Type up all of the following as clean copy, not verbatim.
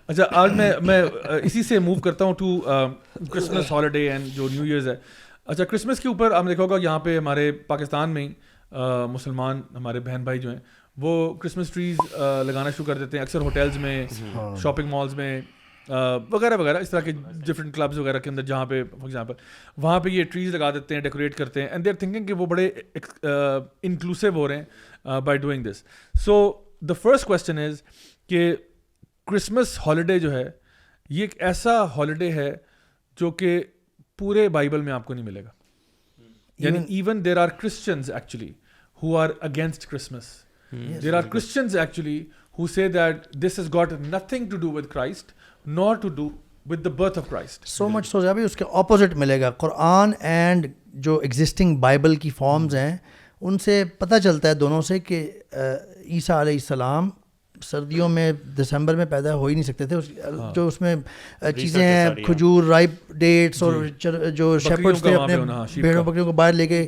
اچھا آج میں اسی سے موو کرتا ہوں ٹو کرسمس ہالیڈے اینڈ جو نیو ایئرز ہے. اچھا کرسمس کے اوپر آپ نے دیکھا ہوگا یہاں پہ ہمارے پاکستان میں مسلمان ہمارے بہن بھائی جو ہیں وہ کرسمس ٹریز لگانا شروع کر دیتے ہیں اکثر ہوٹلز میں, شاپنگ مالز میں وغیرہ وغیرہ, اس طرح کے ڈفرینٹ کلبز وغیرہ کے اندر جہاں پہ فار ایگزامپل وہاں پہ یہ ٹریز لگا دیتے ہیں, ڈیکوریٹ کرتے ہیں, اینڈ دے آر تھنکنگ کہ وہ بڑے انکلوسیو ہو رہے ہیں by doing this. So the first question is کہ کرسمس ہالیڈے جو ہے یہ ایک ایسا ہالیڈے ہے جو کہ پورے بائبل میں آپ کو نہیں ملے گا. یعنی even there are Christians actually who are against Christmas. There are Christians actually who say that this has got nothing to do with Christ nor to do with the birth of Christ. So much so ابھی اس کے opposite ملے گا. قرآن and جو existing Bible کی forms ہیں ان سے پتہ چلتا ہے دونوں سے کہ عیسیٰ علیہ السلام سردیوں میں دسمبر میں پیدا ہو ہی نہیں سکتے تھے. جو اس میں چیزیں ہیں کھجور, رائپ ڈیٹس, اور جو شیپرڈز تھے اپنے بھیڑوں بکریوں کو باہر لے کے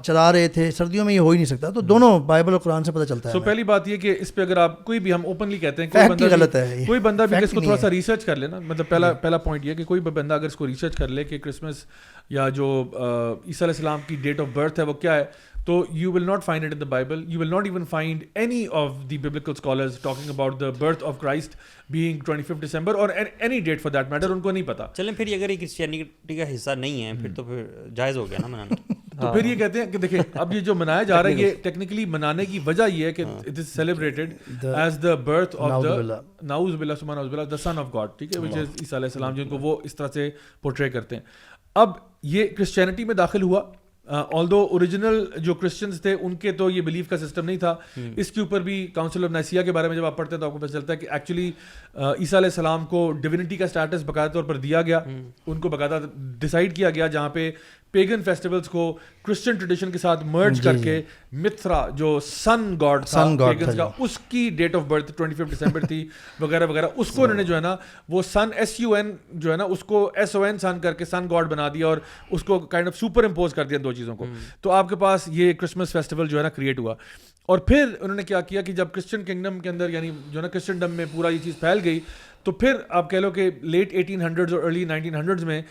چلا رہے تھے, سردیوں میں یہ ہو ہی نہیں سکتا. تو دونوں بائبل اور قرآن سے پتہ چلتا ہے. سو پہلی بات یہ کہ اس پہ اگر آپ کوئی بھی, ہم اوپنلی کہتے ہیں کوئی بندہ بھی اس کو تھوڑا سا ریسرچ کر لے نا, مطلب پہلا پوائنٹ یہ کہ کوئی بندہ اگر اس کو ریسرچ کر لے کہ کرسمس یا جو عیسیٰ علیہ السلام کی ڈیٹ آف برتھ ہے وہ کیا ہے, تو you will not find it in the Bible. You will not even find any of the biblical scholars talking about the birth of Christ being 25th December or any date for that matter. ان کو نہیں پتا. چلیں پھر اگر یہ Christianity کا حصہ نہیں ہے پھر تو پھر جائز ہو گیا نا منانا. تو پھر یہ کہتے ہیں کہ دیکھیں اب یہ جو منایا جا رہا ہے یہ ٹیکنیکلی منانے کی وجہ یہ ہے کہ it is celebrated as the birth of the نعوذ باللہ سبحان نعوذ باللہ the son of God, ٹھیک ہے, which is عیسیٰ علیہ السلام, جن کو وہ اس طرح سے پورٹرے کرتے ہیں. اب یہ کرسچینٹی میں داخل ہوا. آلدو اوریجنل جو کرسچنز تھے ان کے تو یہ بلیف کا سسٹم نہیں تھا. اس کے اوپر بھی کاؤنسل آف نائسیہ کے بارے میں جب آپ پڑھتے ہیں تو آپ کو پتہ چلتا ہے کہ ایکچولی عیسیٰ علیہ السلام کو ڈیوینٹی کا اسٹیٹس باقاعدہ طور پر دیا گیا, ان کو باقاعدہ ڈیسائیڈ کیا گیا, جہاں پہ پیگن فیسٹیولز کو کرسچن ٹریڈیشن کے ساتھ مرج کر کے متھرا جو سن گاڈ تھا پیگنز کا, اس کی ڈیٹ آف برتھ 25 دسمبر تھی وغیرہ وغیرہ, اس کو انہوں نے جو ہے نا وہ سن SUN جو ہے نا اس کو SON سن کر کے سن گاڈ بنا دیا اور اس کو کائنڈ آف سپر امپوز کر دیا دو چیزوں کو. تو آپ کے پاس یہ کرسمس فیسٹیول جو ہے نا کریٹ ہوا. اور پھر انہوں نے کیا کیا کہ جب کرسچن کنگڈم کے اندر یعنی جو ہے نا کرسچنڈم میں پورا یہ چیز پھیل گئی, تو پھر آپ کہہ لو کہ لیٹ 1800s اور ارلی 1900s میں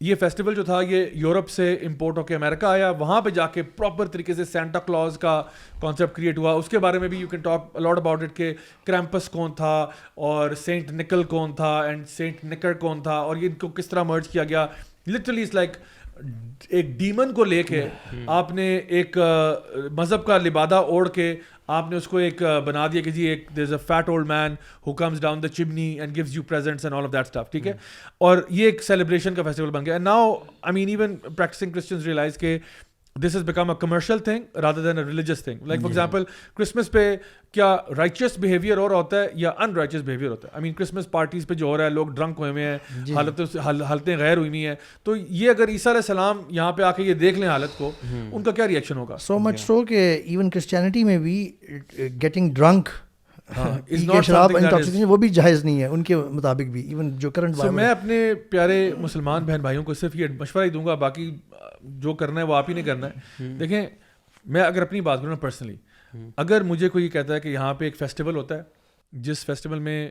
یہ فیسٹیول جو تھا یہ یورپ سے امپورٹ ہو کے امریکہ آیا. وہاں پہ جا کے پراپر طریقے سے سینٹا کلوز کا کانسیپٹ کریٹ ہوا. اس کے بارے میں بھی you can talk a lot about it کہ کرامپس کون تھا اور سینٹ نکل کون تھا اینڈ سینٹ نکر کون تھا, اور یہ ان کو کس طرح مرج کیا گیا. لٹرلی اٹس لائک ایک ڈیمن کو لے کے آپ نے ایک مذہب کا لبادہ اوڑھ کے آپ نے اس کو ایک بنا دیا کہ جی ایک there is a fat old man who comes down the chimney and gives you presents and all of that stuff, ٹھیک ہے. اور یہ ایک سیلیبریشن کا فیسٹیول بن گیا. And now I mean even practicing Christians realize کہ this has become a commercial thing rather than a religious thing. Like for example, Christmas پہ کیا righteous behavior اور ہوتا ہے یا unrighteous behavior ہوتا ہے. I mean Christmas parties پہ جو ہو رہا ہے, لوگ ڈرنک ہوئے ہوئے ہیں, حالتیں غیر ہوئی ہوئی ہیں, تو یہ اگر عیسیٰ علیہ السلام یہاں پہ آ کے یہ دیکھ لیں حالت کو, ان کا کیا ریئیکشن ہوگا. سو مچ سو کہ ایون کرسچینٹی میں بھی گیٹنگ ڈرنک شراب انٹاکسیکیشن وہ بھی جائز نہیں ہے ان کے مطابق بھی, ایون جو کرنٹ. میں اپنے پیارے مسلمان بہن بھائیوں کو صرف یہ مشورہ ہی دوں گا, باقی جو کرنا ہے وہ آپ ہی نے کرنا ہے. دیکھیں میں اگر اپنی بات کروں پرسنلی, اگر مجھے کوئی کہتا ہے کہ یہاں پہ ایک فیسٹیول ہوتا ہے جس فیسٹیول میں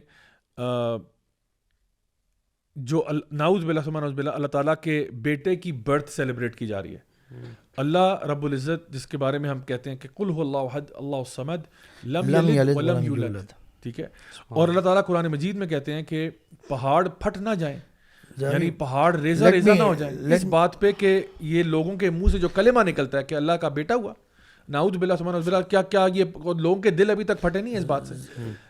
جو نعوذ باللہ ثم نعوذ باللہ اللہ تعالیٰ کے بیٹے کی برتھ سیلیبریٹ کی جا رہی ہے, اللہ رب العزت جس کے بارے میں ہم کہتے ہیں کہ قل هو اللہ احد اللہ الصمد لم یلد ولم یولد, ٹھیک ہے, اور اللہ تعالیٰ قرآن مجید میں کہتے ہیں کہ پہاڑ پھٹ نہ جائیں, یعنی پہاڑ ریزہ ریزہ نہ ہو جائیں, اس بات پہ کہ یہ لوگوں کے منہ سے جو کلمہ نکلتا ہے کہ اللہ کا بیٹا ہوا, نعوذ باللہ ثم نعوذ باللہ, کیا یہ لوگوں کے دل ابھی تک پھٹے نہیں اس بات سے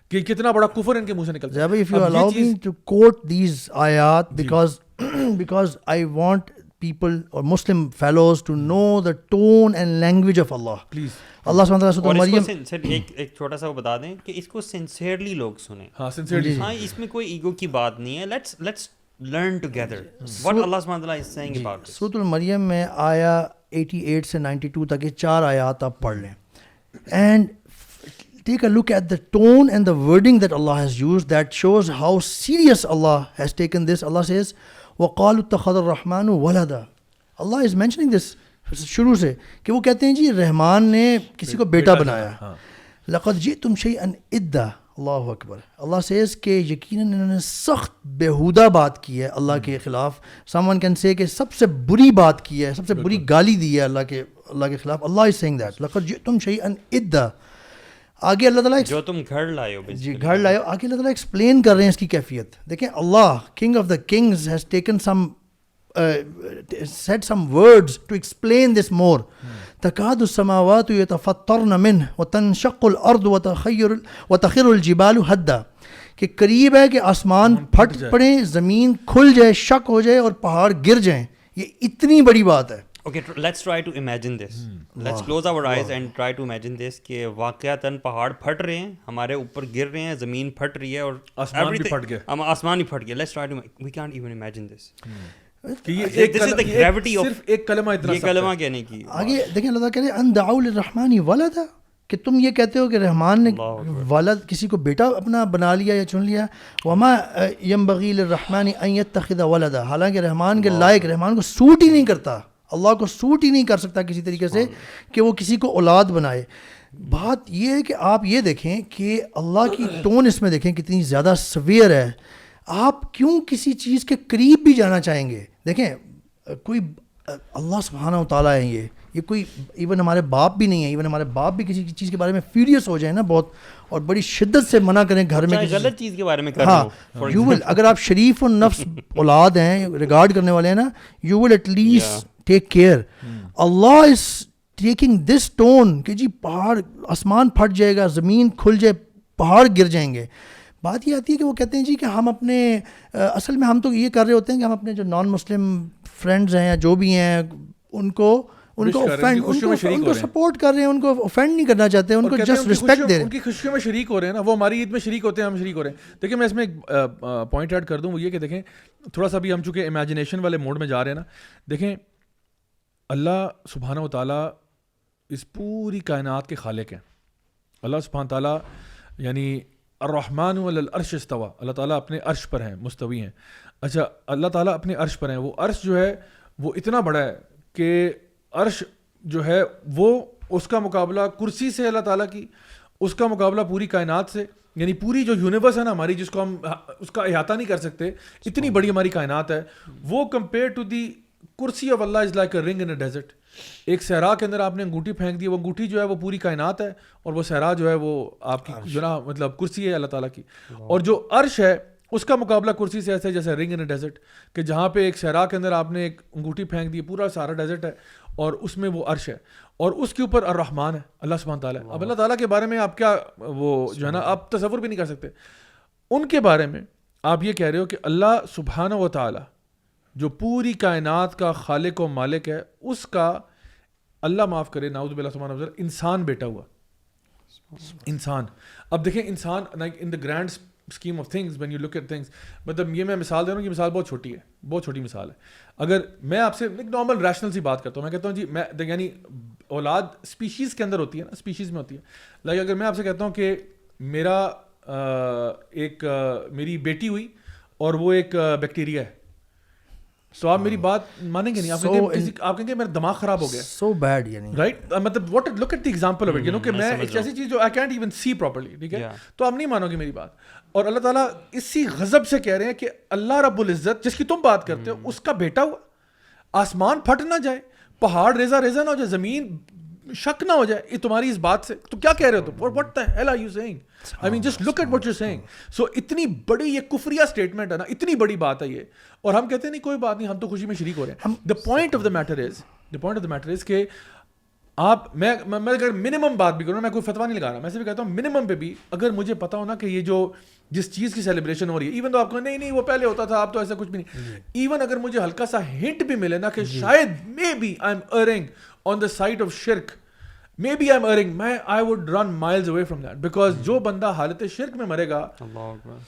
کہ کتنا بڑا کفر ان کے منہ سے نکلتا ہے. If you allow me to quote these ayat because I want people or Muslim fellows to know the tone and language of Allah. Please. اللہ سبحانہ وتعالی سورۃ مریم ایک چھوٹا سا بتا دیں کہ اس کو سنسیئرلی لوگ سنیں. ہاں سنسیئرلی, ہاں اس میں کوئی ایگو کی بات نہیں ہے. Let's learn together what Allah subhanahu wa ta'ala is saying about this. سورۃ المریم میں آیا 88 سے 92 تک یہ 4 آیات آپ پڑھ لیں and take a look at the tone and the wording that Allah has used that shows how serious Allah has taken this. Allah says وَقَالُوا اتَّخَذَ الرَّحْمَنُ وَلَدًا. Allah is mentioning this شروع سے کہ وہ کہتے ہیں جی رحمان نے کسی کو بیٹا بنایا. لَقَدْ جِئْتُمْ شَيْئًا إِدًّا اللہ اکبر. اللہ says کہ یقیناً انہوں نے سخت بیہودہ بات کی ہے اللہ کے خلاف. someone can say کہ سب سے بری بات کی ہے, سب سے بری گالی دی ہے اللہ کے خلاف. اللہ is saying that لقد جئتم شیئا ادا. آگے اللہ تعالیٰ جو تم گھر لائے ہو, جی گھر لائے ہو. آگے اللہ تعالیٰ ایکسپلین کر رہے ہیں اس کی کیفیت. دیکھیں Allah king of the kings has taken some said some words to explain this more. تكاد السماوات يتفطرن منه وتنشق الأرض وتخر الجبال هدا. کہ قریب ہے کہ آسمان پھٹ پڑیں, زمین کھل جائے, شک ہو جائے اور پہاڑ گر جائیں. یہ اتنی بڑی بات ہے. Okay, let's try to imagine this. Let's close our eyes and try to imagine this کہ واقعتاً پہاڑ پھٹ رہے ہیں, ہمارے اوپر گر رہے ہیں, زمین پھٹ رہی ہے اور آسمان بھی پھٹ گیا. آسمان بھی پھٹ گیا. Let's try to, we can't even imagine this. This is the gravity of صرف ایک کلمہ اتنا. یہ کلمہ کہنے کی. آگے دیکھیں اللہ تعالیٰ کہہ رہے ہیں ان دعوا للرحمن ولدا, کہ تم یہ کہتے ہو کہ رحمان نے ولد کسی کو بیٹا اپنا بنا لیا یا چن لیا. وما ينبغي للرحمن ان يتخذ ولدا, حالانکہ رحمان کے لائق, رحمان کو سوٹ ہی نہیں کرتا, اللہ کو سوٹ ہی نہیں کر سکتا کسی طریقے سے کہ وہ کسی کو اولاد بنائے. بات یہ ہے کہ آپ یہ دیکھیں کہ اللہ کی ٹون اس میں دیکھیں کتنی زیادہ سویئر ہے. آپ کیوں کسی چیز کے قریب بھی جانا چاہیں گے؟ دیکھیں کوئی اللہ سبحانہ و تعالیٰ ہے, یہ کوئی ایون ہمارے باپ بھی نہیں ہے. ایون ہمارے باپ بھی کسی چیز کے بارے میں فیوریس ہو جائیں نا بہت, اور بڑی شدت سے منع کریں گھر میں غلط چیز کے بارے میں. ہاں یو ول, اگر آپ شریف النفس اولاد ہیں, ریگارڈ کرنے والے ہیں نا, you will at least take care. Allah is taking this tone کہ جی پہاڑ, آسمان پھٹ جائے گا, زمین کھل جائے, پہاڑ گر جائیں گے. بات یہ آتی ہے کہ وہ کہتے ہیں جی کہ ہم اپنے اصل میں ہم تو یہ کر رہے ہوتے ہیں کہ ہم اپنے جو نان مسلم فرینڈز ہیں یا جو بھی ہیں ان کو سپورٹ کر رہے ہیں, ان کو اوفینڈ نہیں کرنا چاہتے, ان کو جسٹ رسپیکٹ دے رہے ہیں, ان کی خوشیوں میں شریک ہو رہے ہیں نا. وہ ہماری عید میں شریک ہوتے ہیں, ہم شریک ہو رہے ہیں. دیکھیں میں اس میں ایک پوائنٹ ایڈ کر دوں, وہ یہ کہ دیکھیں تھوڑا سا بھی ہم چونکہ امیجنیشن والے موڈ میں جا رہے ہیں نا. دیکھیں اللہ سبحانہ و تعالیٰ اس پوری کائنات کے خالق ہیں. اللہ سبحانہ و تعالیٰ یعنی الرحمن علی العرش استوى, اللہ تعالیٰ اپنے عرش پر ہیں, مستوی ہیں. اچھا اللہ تعالیٰ اپنے عرش پر ہیں. وہ عرش جو ہے وہ اتنا بڑا ہے کہ عرش جو ہے وہ اس کا مقابلہ کرسی سے اللہ تعالیٰ کی, اس کا مقابلہ پوری کائنات سے, یعنی پوری جو یونیورس ہے نا ہماری, جس کو ہم اس کا احاطہ نہیں کر سکتے, اتنی بڑی ہماری کائنات ہے. وہ کمپیئر ٹو دی کرسی of Allah is like a رنگ ان اے ڈیزرٹ. ایک صحرا کے اندر آپ نے انگوٹھی پھینک دی, وہ انگوٹھی جو ہے وہ پوری کائنات ہے, اور وہ صحرا جو ہے وہ آپ کی جو نا مطلب کرسی ہے اللہ تعالیٰ کی. اور جو عرش ہے اس کا مقابلہ کرسی سے ایسے جیسے رنگ ان اے ڈیزرٹ, کہ جہاں پہ ایک صحرا کے اندر آپ نے ایک انگوٹھی پھینک دی, پورا سارا ڈیزرٹ ہے, اور اس میں وہ عرش ہے, اور اس کے اوپر الرحمن ہے اللہ سبحانہ تعالیٰ. اب اللہ تعالیٰ کے بارے میں آپ کیا وہ جو ہے نا آپ تصور بھی نہیں کر سکتے. ان کے بارے میں آپ یہ کہہ رہے ہو کہ اللہ سبحانہ و تعالیٰ جو پوری کائنات کا خالق و مالک ہے, اس کا اللہ معاف کرے نعوذ باللہ سبحانہ وتعالی انسان بیٹا ہوا. انسان, اب دیکھیں انسان like in the grand scheme of things when you look at things, مطلب یہ میں مثال دے رہا ہوں, یہ مثال بہت چھوٹی ہے, بہت چھوٹی مثال ہے. اگر میں آپ سے ایک نارمل ریشنل سی بات کرتا ہوں, میں کہتا ہوں جی میں یعنی اولاد اسپیشیز کے اندر ہوتی ہے نا, اسپیشیز میں ہوتی ہے. لائک اگر میں آپ سے کہتا ہوں کہ میرا ایک میری بیٹی ہوئی اور وہ ایک بیکٹیریا ہے, تو آپ میری بات مانیں گے نہیں, آپ کہیں گے میرا دماغ خراب ہو گیا, سو بیڈ یعنی رائٹ. مطلب what look at the example of it, you know کہ میں ایک ایسی چیز جو I can't even see properly, ٹھیک ہے, تو آپ نہیں مانو گے میری بات. اور اللہ تعالیٰ اسی غضب سے کہہ رہے ہیں کہ اللہ رب العزت جس کی تم بات کرتے ہو اس کا بیٹا ہوا, آسمان پھٹ نہ جائے, پہاڑ ریزہ ریزہ نہ ہو جائے, زمین شک نہ ہو جائے, یہ تمہاری اس بات سے تو کیا کہہ رہے ہو تم, what the hell are you saying? I mean just look at what you're saying. So اتنی بڑی یہ کفریہ اسٹیٹمنٹ ہے نا, اتنی بڑی بات ہے یہ, اور ہم کہتے ہیں نہیں کوئی بات نہیں, ہم تو خوشی میں شریک ہو رہے ہیں. The point of the matter is کہ آپ میں اگر منیمم بات بھی کروں, میں کوئی فتویٰ نہیں لگا رہا, میں صرف کہتا ہوں منیمم پہ بھی اگر مجھے پتا ہو نا کہ یہ جو جس چیز کی سیلیبریشن ہو رہی ہے, ایون تو آپ کو نہیں وہ پہلے ہوتا تھا, آپ تو ایسا کچھ بھی نہیں, ایون اگر مجھے ہلکا سا ہنٹ بھی ملے نا کہ شاید maybe I am erring on the side of شرک, maybe I am erring, میں I would run miles away from that, because جو بندہ حالت شرک میں مرے گا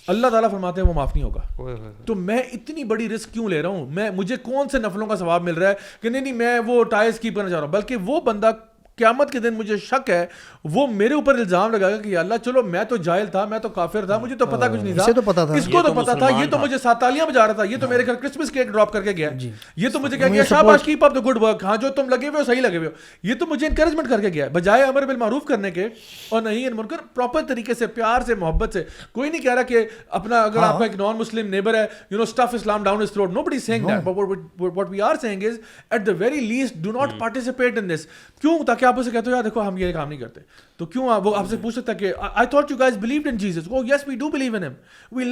اللہ تعالیٰ فرماتے ہیں وہ معاف نہیں ہوگا. تو میں اتنی بڑی رسک کیوں لے رہا ہوں, مجھے کون سے نفلوں کا ثواب مل رہا ہے کہ نہیں میں وہ ٹائز کیپ کرنا چاہ رہا ہوں, بلکہ وہ بندہ قیامت کے دن مجھے شک ہے وہ میرے اوپر الزام لگائے گا کہ اللہ چلو میں تو جاہل تھا, میں تو کافر تھا, مجھے تو پتہ کچھ نہیں تھا, اسے تو پتہ تھا, اس کو تو پتہ تھا, یہ تو مجھے ساتھ تالیاں بجا رہا تھا, یہ تو میرے گھر کرسمس کیک ڈراپ کر کے گیا, یہ تو مجھے کہہ گیا شاباش keep up the good work, ہاں جو تم لگے ہوئے ہو صحیح لگے ہوئے ہو, یہ تو مجھے انکریجمنٹ کر کے گیا, بجائے امر بالمعروف کرنے کے اور نہیں منکر پراپر طریقے سے پیار سے محبت سے. کوئی نہیں کہہ رہا کہ اپنا اگر آپ کا ایک نان مسلم نیبر ہے you know stuff Islam down his throat, nobody is seeing that, but what we are saying is at the very least do not participate in this. کیوں؟ تاکہ آپ اسے کہتے ہو یار دیکھو ہم یہ کام نہیں کرتے, تو کیوں وہ آپ سے پوچھ سکتا ہے کہ I thought you guys believed in Jesus. Oh yes, we do believe in him, we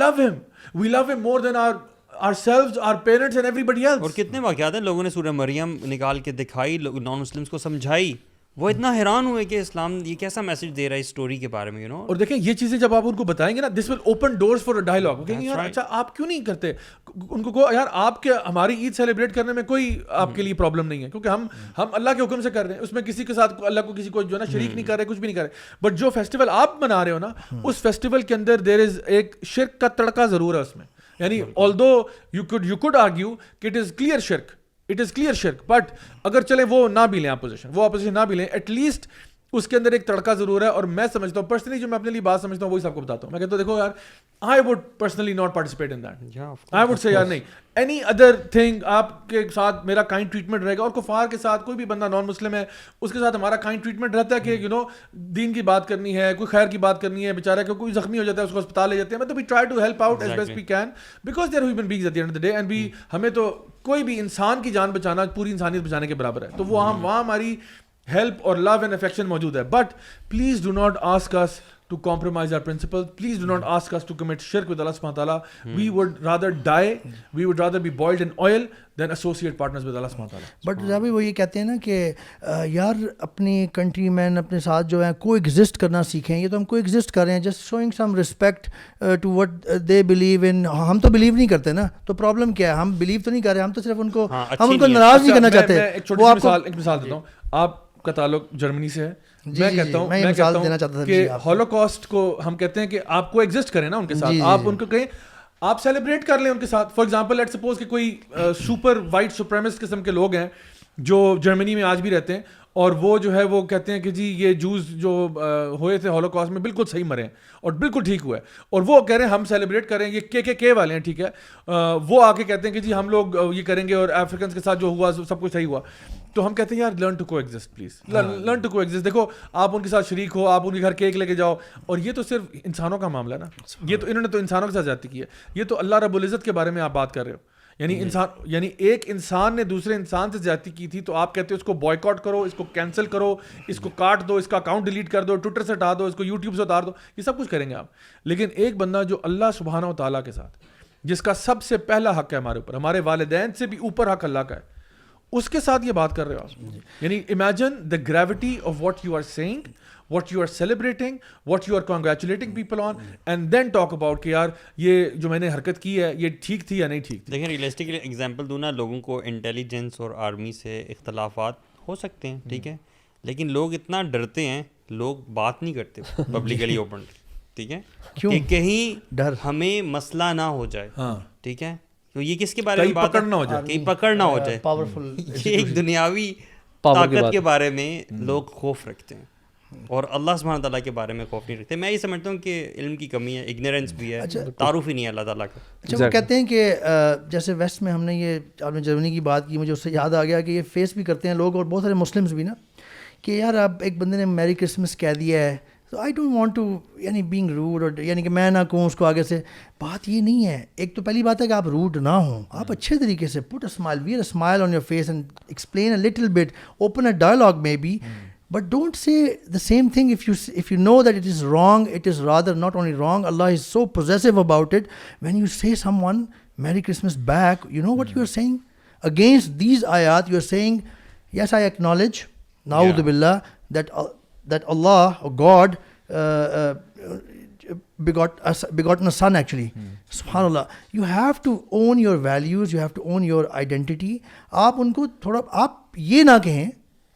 love him more than ourselves, our parents and everybody else. اور کتنے واقعات ہیں لوگوں نے سورہ مریم نکال کے دکھائی, نان مسلمس کو سمجھائی, وہ اتنا حیران ہوئے کہ اسلام یہ کیسا میسج دے رہا ہے اس اسٹوری کے بارے میں, اور دیکھیں یہ چیزیں جب آپ ان کو بتائیں گے نا, this will open doors for dialogue. کہیں یار اچھا آپ کیوں نہیں کرتے, ان کو کہو یار آپ کے ہماری عید سیلیبریٹ کرنے میں کوئی آپ کے لیے پرابلم نہیں ہے, کیونکہ ہم اللہ کے حکم سے کر رہے ہیں, اس میں کسی کے ساتھ اللہ کو کسی کو جو ہے نا شریک نہیں کر رہے, کچھ بھی نہیں کر رہے. بٹ جو فیسٹیول آپ منا رہے ہو نا, اس فیسٹیول کے اندر دیر از ایک شرک کا تڑکا ضرور ہے اس میں, یعنی although you could argue کہ it is clear shirk, but اگر چلے وہ نہ بھی لیں اپوزیشن نہ بھی لیں, ایٹ لیسٹ اس کے اندر ایک تڑکا ضرور ہے. اور میں سمجھتا ہوں پرسنلی, جو میں اپنے لیے بات سمجھتا ہوں وہی سب کو بتاتا ہوں. میں کہتا ہوں دیکھو یار I would personally not participate in that. I would say یار نہیں, any other thing آپ کے ساتھ میرا کائنڈ ٹریٹمنٹ رہے گا, اور کفار کے ساتھ کوئی بھی بندہ نان مسلم ہے اس کے ساتھ ہمارا کائنڈ ٹریٹمنٹ رہتا ہے کہ یو نو دین کی بات کرنی ہے, کوئی خیر کی بات کرنی ہے, بیچارہ کہ کوئی زخمی ہو جاتا ہے اس کو اسپتال لے جاتے ہیں, مطلب we try to help out as best we can because they are human beings at the end of the day, and we ہمیں تو کوئی بھی انسان کی جان بچانا پوری انسانیت بچانے کے برابر ہے, تو وہ وہاں ہماری help اور love and affection موجود ہے. But please do not ask us to compromise our principles. Please do not ask us to commit shirk with Allah subhanahu wa ta'ala. We would rather die, we would rather be boiled in oil than associate partners with Allah subhanahu wa ta'ala. But جبھی وہ یہ کہتے ہیں نا کہ یار اپنی country مین اپنے ساتھ جو ہیں کو ایگزسٹ کرنا سیکھیں, یہ تو ہم کو ایگزسٹ کر رہے ہیں, just showing some respect to what they believe in. ہم تو بلیو نہیں کرتے نا, تو پرابلم کیا ہے, ہم بلیو تو نہیں کر رہے, ہم تو صرف ان کو ناراض نہیں کرنا چاہتے. ایک مثال دیتا ہوں, آپ کا تعلق جرمنی سے ہے, میں کہتا ہوں کہ ہولوکاسٹ کو ہم کہتے ہیں کہ آپ کو ایگزسٹ کریں نا ان کے ساتھ, آپ ان کو کہیں آپ سیلیبریٹ کر لیں ان کے ساتھ. فار ایگزامپل لیٹ سپوز کہ کوئی سپر وائٹ سپریمسٹ قسم کے لوگ ہیں جو جرمنی میں آج بھی رہتے ہیں, اور وہ جو ہے وہ کہتے ہیں کہ جی یہ جوز جو ہوئے تھے ہولوکاسٹ میں بالکل صحیح مرے ہیں اور بالکل ٹھیک ہوا ہے, اور وہ کہہ رہے ہیں ہم سیلیبریٹ کریں, یہ کے والے ہیں ٹھیک ہے, وہ آ کے کہتے ہیں کہ جی ہم لوگ یہ کریں گے اور افریقنس کے ساتھ جو ہوا سب کچھ صحیح ہوا. تو ہم کہتے ہیں یار لرن ٹو کو ایگزسٹ, پلیز لرن ٹو کو ایگزسٹ. دیکھو آپ ان کے ساتھ شریک ہو, آپ ان کے گھر کیک لے کے جاؤ, اور یہ تو صرف انسانوں کا معاملہ ہے نا, یہ تو انہوں نے تو انسانوں کے ساتھ زیادتی کی ہے, یہ تو اللہ رب العزت کے بارے میں آپ بات کر رہے ہو. یعنی ایک انسان نے دوسرے انسان سے زیادتی کی تھی, تو آپ کہتے ہو اس کو بوائیکاٹ کرو, اس کو کینسل کرو, اس کو کاٹ دو, اس کا اکاؤنٹ ڈیلیٹ کر دو, ٹویٹر سے ہٹا دو, اس کو یوٹیوب سے اتار دو, یہ سب کچھ کریں گے آپ. لیکن ایک بندہ جو اللہ سبحانہ و تعالیٰ کے ساتھ, جس کا سب سے پہلا حق ہے ہمارے اوپر, ہمارے والدین سے بھی اوپر حق اللہ کا ہے, اس کے ساتھ یہ بات کر رہے ہو آپ. یعنی imagine the gravity of what you are seeing, what you are celebrating, what you are congratulating people on, and then talk about کہ یار یہ جو میں نے حرکت کی ہے یہ ٹھیک تھی یا نہیں ٹھیک تھی. دیکھیں ریئلسٹکلی ایگزامپل دوں نا, لوگوں کو انٹیلیجنس اور آرمی سے اختلافات ہو سکتے ہیں ٹھیک ہے, لیکن لوگ اتنا ڈرتے ہیں, لوگ بات نہیں کرتے پبلکلی اوپن ٹھیک ہے, کہ کہیں ڈر ہمیں مسئلہ نہ ہو جائے ٹھیک ہے, تو یہ کس کے بارے میں بات پکڑنا ہو جائے, کہیں پکڑ نہ ہو جائے, پاورفل, یہ ایک دنیاوی طاقت کے بارے میں لوگ خوف رکھتے ہیں, اور اللہ سبحانہ تعالیٰ کے بارے میں خوف نہیں رکھتے. میں یہ سمجھتا ہوں کہ علم کی کمی ہے, اگنورینس بھی ہے, تعارف ہی نہیں ہے اللہ تعالیٰ کا. اچھا وہ کہتے ہیں کہ جیسے ویسٹ میں ہم نے یہ آپ نے جرمنی کی بات کی, مجھے اس سے یاد آ گیا کہ یہ فیس بھی کرتے ہیں لوگ, اور بہت سارے مسلمس بھی نا, کہ یار اب ایک بندے نے میری کرسمس کہہ دیا ہے, تو آئی ڈونٹ وانٹ ٹو یعنی بینگ روڈ, اور یعنی کہ میں نہ کہوں اس کو آگے سے. بات یہ نہیں ہے, ایک تو پہلی بات ہے کہ آپ روڈ نہ ہوں, آپ اچھے طریقے سے put a smile, wear a smile on your face and explain a little bit, open a dialogue maybe, but don't say the same thing if you know that it is wrong. It is rather not only wrong, Allah is so possessive about it. When you say someone Merry Christmas back, you know what you are saying? Against these ayat, you are saying, yes, I acknowledge, na'udhu billah, that Allah or God begotten a son actually. Subhanallah. You have to own your values, you have to own your identity. آپ ان کو تھوڑا, آپ یہ نہ کہیں,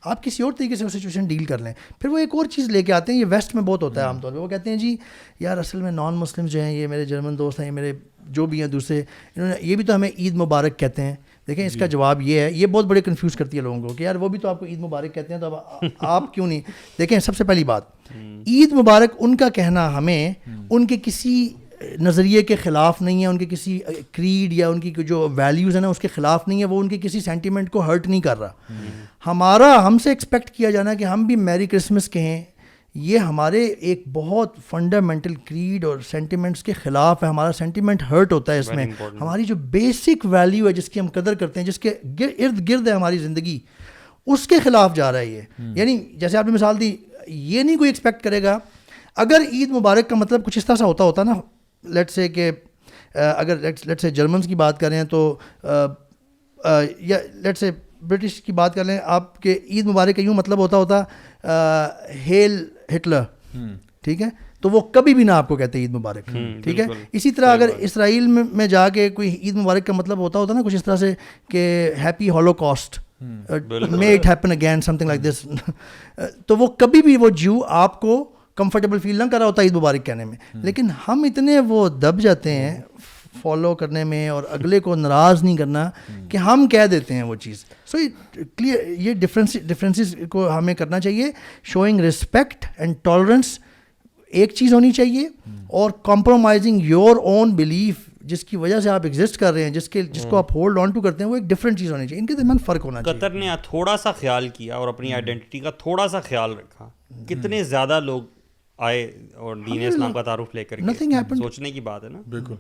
آپ کسی اور طریقے سے وہ سچویشن ڈیل کر لیں. پھر وہ ایک اور چیز لے کے آتے ہیں, یہ ویسٹ میں بہت ہوتا ہے عام طور پہ, وہ کہتے ہیں جی یار اصل میں نان مسلم جو ہیں, یہ میرے جرمن دوست ہیں, یہ میرے جو بھی ہیں دوسرے, انہوں نے یہ بھی تو ہمیں عید مبارک کہتے ہیں. دیکھیں اس کا جواب یہ ہے, یہ بہت بڑے کنفیوز کرتی ہے لوگوں کو کہ یار وہ بھی تو آپ کو عید مبارک کہتے ہیں تو اب آپ کیوں نہیں. دیکھیں سب سے پہلی بات, عید مبارک ان کا کہنا ہمیں ان کے کسی نظریے کے خلاف نہیں ہے, ان کے کسی کریڈ یا ان کی جو ویلیوز ہیں نا اس کے خلاف نہیں ہے, وہ ان کے کسی سینٹیمنٹ کو ہرٹ نہیں کر رہا. ہم سے ایکسپیکٹ کیا جانا کہ ہم بھی میری کرسمس کہیں, یہ ہمارے ایک بہت فنڈامنٹل کریڈ اور سینٹیمنٹس کے خلاف ہے. ہمارا سینٹیمنٹ ہرٹ ہوتا ہے اس میں. ہماری جو بیسک ویلیو ہے جس کی ہم قدر کرتے ہیں, جس کے ارد گرد ہے ہماری زندگی, اس کے خلاف جا رہا ہے یہ. یعنی جیسے آپ نے مثال دی, یہ نہیں کوئی ایکسپیکٹ کرے گا اگر عید مبارک کا مطلب کچھ اس طرح سے ہوتا نا, لیٹ سے کہ اگر لیٹ سے جرمنس کی بات کریں تو یا لیٹ سے برٹش کی بات کر لیں آپ کے عید مبارک کا یوں مطلب ہوتا ہیل ہٹلر, ٹھیک ہے, تو وہ کبھی بھی نہ آپ کو کہتے عید مبارک, ٹھیک ہے. اسی طرح اگر اسرائیل میں جا کے کوئی عید مبارک کا مطلب ہوتا نا کچھ اس طرح سے کہ happy holocaust, may it happen again, some thing like this, تو وہ کبھی بھی وہ جیو آپ کو کمفرٹیبل فیل نہ کر رہا ہوتا عید مبارک کہنے میں. لیکن ہم اتنے وہ دب جاتے ہیں فالو کرنے میں اور اگلے کو ناراض نہیں کرنا کہ ہم کہہ دیتے ہیں وہ چیز. سو کلیئر یہ ڈفرینسز کو ہمیں کرنا چاہیے. شوئنگ رسپیکٹ اینڈ ٹالرنس ایک چیز ہونی چاہیے, اور کمپرومائزنگ یور اون بلیف جس کی وجہ سے آپ ایگزسٹ کر رہے ہیں, جس کو آپ ہولڈ آن ٹو کرتے ہیں, وہ ایک ڈفرینٹ چیز ہونی چاہیے. ان کے درمیان فرق ہونا چاہیے. قطر نے تھوڑا سا خیال کیا اور اپنی آئیڈینٹی کا تھوڑا سا خیال رکھا. کتنے زیادہ لوگ آئے اور دین اسلام کا تعارف لے کر کے, سوچنے کی بات ہے نا. بالکل